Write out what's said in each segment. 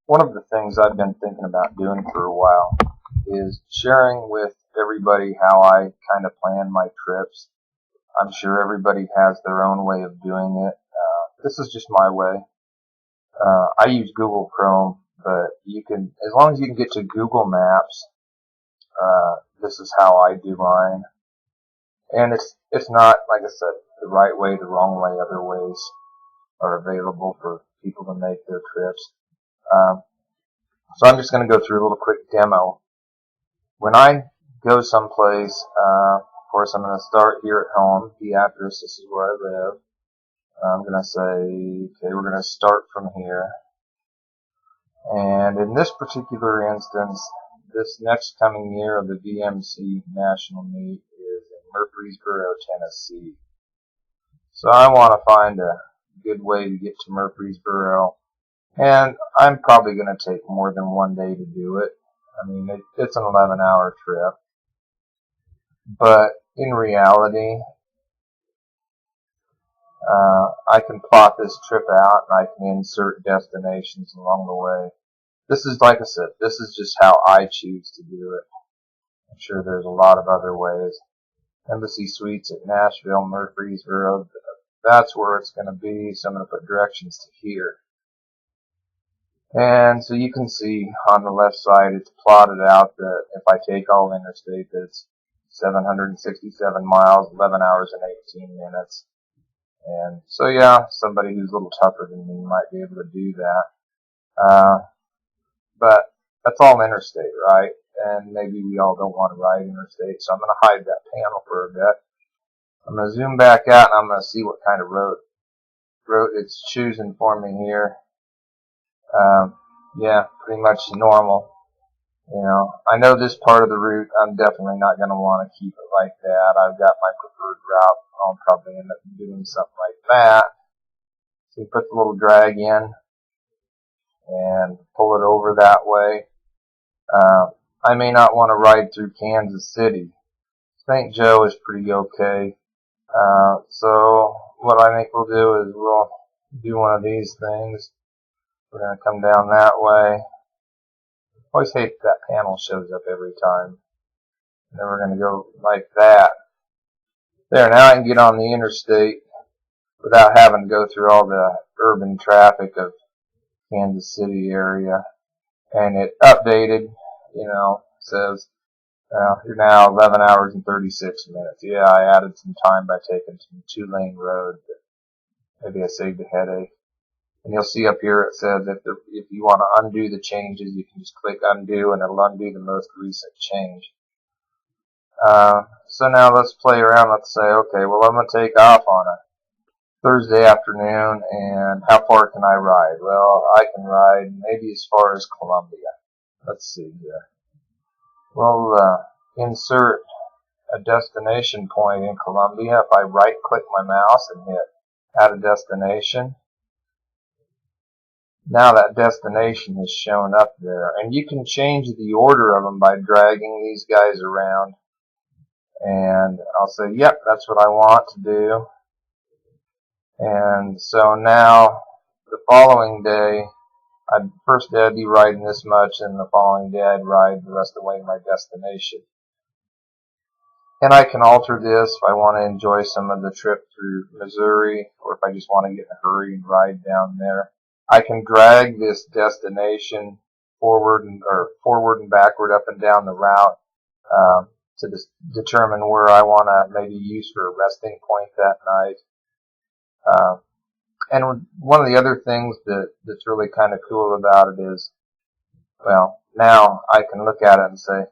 One of the things I've been thinking about doing for a while is sharing with everybody how I kind of plan my trips. I'm sure everybody has their own way of doing it. This is just my way. I use Google Chrome, but you can, as long as you can get to Google Maps, this is how I do mine. And it's not, like I said, the right way, the wrong way. Other ways are available for people to make their trips. Um, so I'm just going to go through a little quick demo. When I go someplace, of course I'm going to start here at home, the address, this is where I live. I'm going to say, okay, we're going to start from here. And in this particular instance, this next coming year of the VMC National Meet is in Murfreesboro, Tennessee. So I want to find a good way to get to Murfreesboro. And I'm probably going to take more than one day to do it. I mean, it's an 11-hour trip. But in reality, I can plot this trip out and I can insert destinations along the way. This is, like I said, this is just how I choose to do it. I'm sure there's a lot of other ways. Embassy Suites at Nashville, Murfreesboro, that's where it's going to be, so I'm going to put directions to here. And so you can see on the left side it's plotted out that if I take all interstate, that it's 767 miles, 11 hours and 18 minutes. And so yeah, somebody who's a little tougher than me might be able to do that. But that's all interstate, right? And maybe we all don't want to ride interstate, so I'm going to hide that panel for a bit. I'm going to zoom back out and I'm going to see what kind of road it's choosing for me here. Yeah, pretty much normal. You know, I know this part of the route, I'm definitely not going to want to keep it like that. I've got my preferred route. I'll probably end up doing something like that. So you put the little drag in and pull it over that way. I may not want to ride through Kansas City. St. Joe is pretty okay. So what I think we'll do is we'll do one of these things. We're going to come down that way. I always hate that panel shows up every time. And then we're going to go like that. There, now I can get on the interstate without having to go through all the urban traffic of Kansas City area. And it updated, you know, says you're now 11 hours and 36 minutes. Yeah, I added some time by taking some 2-lane road. Maybe I saved a headache. And you'll see up here it says if you want to undo the changes, you can just click undo and it'll undo the most recent change. So now let's play around. Let's say, okay, well I'm going to take off on a Thursday afternoon, and how far can I ride? Well, I can ride maybe as far as Columbia. Let's see here. We'll insert a destination point in Columbia. If I right-click my mouse and hit Add a Destination, now that destination is shown up there. And you can change the order of them by dragging these guys around. And I'll say, yep, that's what I want to do. And so now, the following day, first day I'd be riding this much, and the following day I'd ride the rest of the way to my destination. And I can alter this if I want to enjoy some of the trip through Missouri, or if I just want to get in a hurry and ride down there. I can drag this destination forward and backward, up and down the route, to determine where I want to maybe use for a resting point that night. And one of the other things that's really kind of cool about it is, well, now I can look at it and say,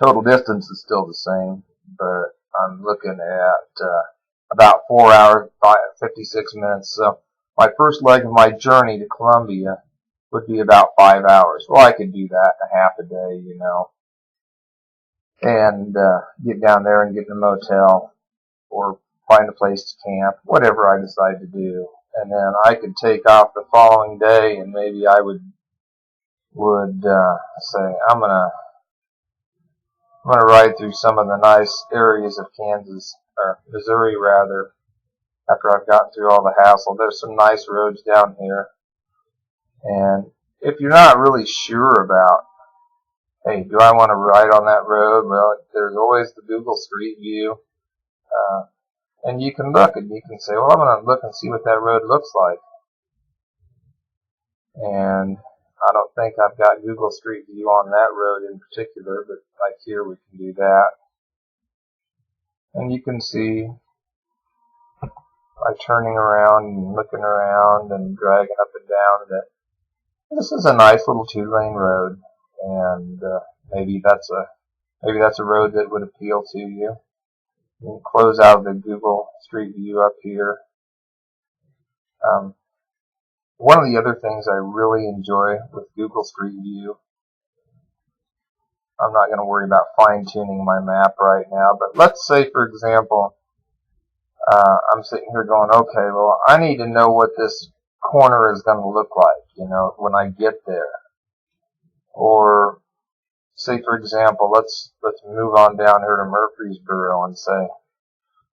total distance is still the same, but I'm looking at about 4 hours, 56 minutes. So my first leg of my journey to Columbia would be about 5 hours. Well, I could do that in a half a day, you know, and get down there and get in a motel or find a place to camp, whatever I decide to do. And then I could take off the following day, and maybe I would say, I'm gonna ride through some of the nice areas of Kansas, or Missouri rather, after I've gotten through all the hassle. There's some nice roads down here. And if you're not really sure about, hey, do I want to ride on that road? Well, there's always the Google Street View. And you can look and you can say, well, I'm going to look and see what that road looks like. And I don't think I've got Google Street View on that road in particular, but like here we can do that. And you can see by turning around and looking around and dragging up and down that this is a nice little 2-lane road, and maybe that's a road that would appeal to you. You can close out the Google Street View up here. One of the other things I really enjoy with Google Street View, I'm not going to worry about fine-tuning my map right now, but let's say, for example, I'm sitting here going, okay, well, I need to know what this corner is going to look like, when I get there. Or, say, for example, let's move on down here to Murfreesboro and say,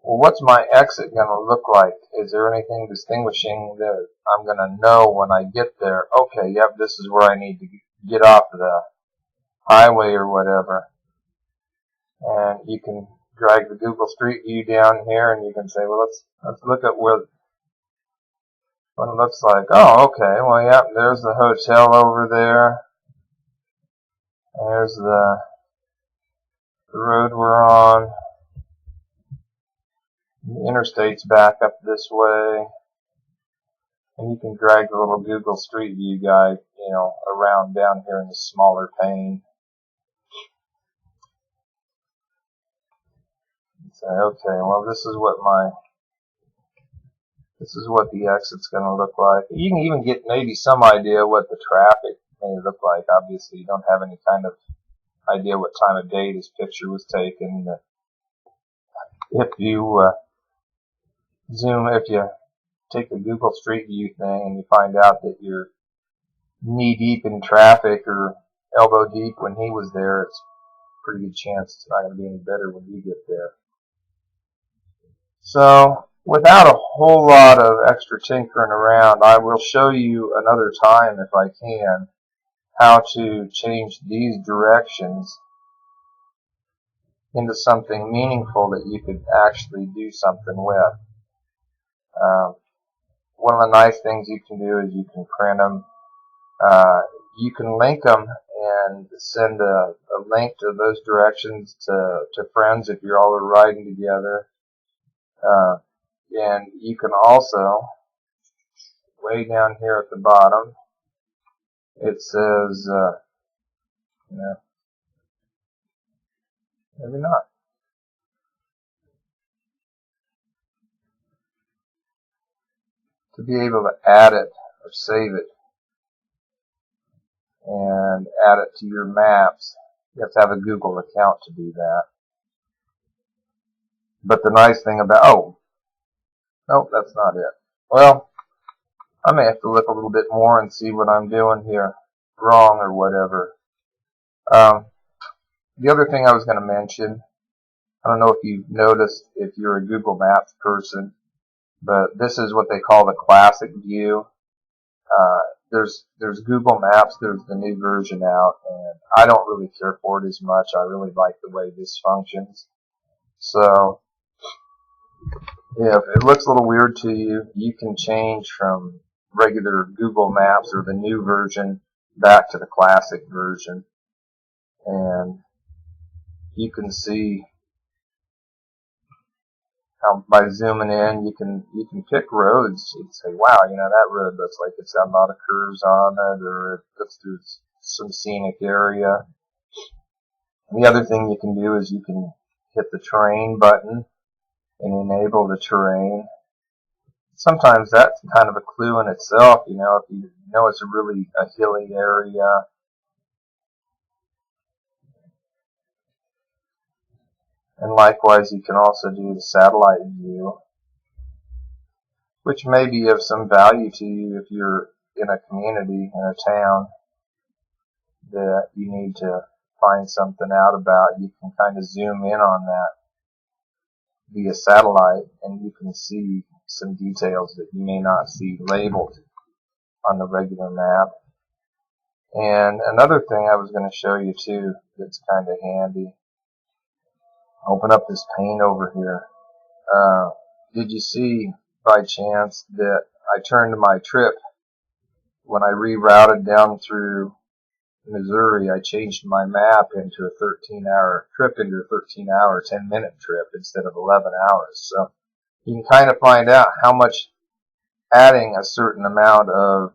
well, what's my exit going to look like? Is there anything distinguishing that I'm going to know when I get there? Okay, yep, this is where I need to get off the highway or whatever. And you can drag the Google Street View down here, and you can say, well, let's look at what it looks like. Oh, okay, well, yep, there's the hotel over there. There's the road we're on. The interstate's back up this way, and you can drag the little Google Street View guide, around down here in the smaller pane. And say, okay, well, this is what the exit's going to look like. You can even get maybe some idea what the traffic may look like. Obviously, you don't have any kind of idea what time of day this picture was taken. If you if you take the Google Street View thing and you find out that you're knee deep in traffic or elbow deep when he was there, it's a pretty good chance it's not going to be any better when you get there. So, without a whole lot of extra tinkering around, I will show you another time, if I can, how to change these directions into something meaningful that you could actually do something with. One of the nice things you can do is you can print them. You can link them and send a link to those directions to friends if you're all riding together. And you can also, way down here at the bottom, it says, maybe not. To be able to add it or save it and add it to your maps, you have to have a Google account to do that. But the nice thing about, nope, that's not it. Well, I may have to look a little bit more and see what I'm doing here wrong or whatever. The other thing I was going to mention, I don't know if you've noticed if you're a Google Maps person, but this is what they call the classic view. There's Google Maps, there's the new version out, and I don't really care for it as much. I really like the way this functions. So, if it looks a little weird to you, you can change from regular Google Maps or the new version back to the classic version. And you can see how by zooming in, you can pick roads. You can say, wow, that road looks like it's got a lot of curves on it, or it looks through some scenic area. And the other thing you can do is you can hit the terrain button and enable the terrain. Sometimes that's kind of a clue in itself, if you know it's a hilly area. And likewise, you can also do the satellite view, which may be of some value to you if you're in a community, in a town, that you need to find something out about. You can kind of zoom in on that via satellite, and you can see some details that you may not see labeled. on the regular map. And another thing I was going to show you too that's kind of handy. Open up this pane over here. Did you see by chance that I turned my trip when I rerouted down through Missouri? I changed my map into a 13-hour trip, into a 13-hour, 10-minute trip instead of 11 hours. So you can kind of find out how much adding a certain amount of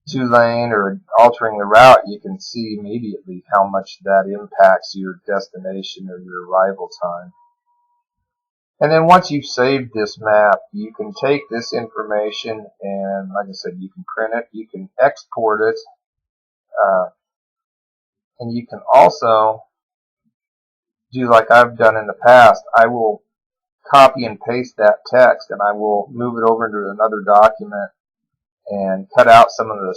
two-lane or altering the route, you can see immediately how much that impacts your destination or your arrival time. And then once you've saved this map, you can take this information and, like I said, you can print it, you can export it, and you can also do like I've done in the past. I will copy and paste that text and I will move it over into another document and cut out some of the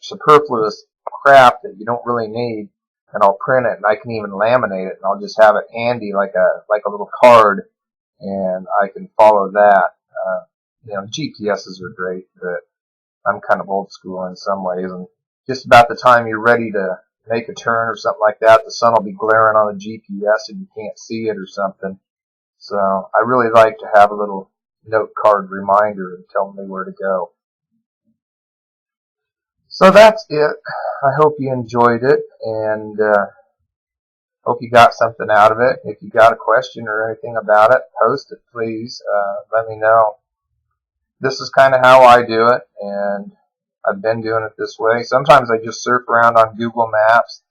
superfluous crap that you don't really need, and I'll print it, and I can even laminate it, and I'll just have it handy like a little card, and I can follow that. GPSs are great, but I'm kind of old school in some ways, and just about the time you're ready to make a turn or something like that, the sun will be glaring on the GPS and you can't see it or something. So I really like to have a little note card reminder and tell me where to go. So that's it. I hope you enjoyed it, and hope you got something out of it. If you got a question or anything about it, post it, please. Let me know. This is kind of how I do it, and I've been doing it this way. Sometimes I just surf around on Google Maps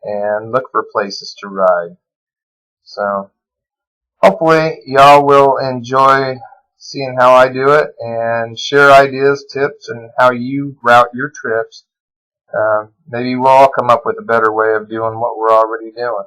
and look for places to ride. So hopefully y'all will enjoy seeing how I do it and share ideas, tips, and how you route your trips. Maybe we'll all come up with a better way of doing what we're already doing.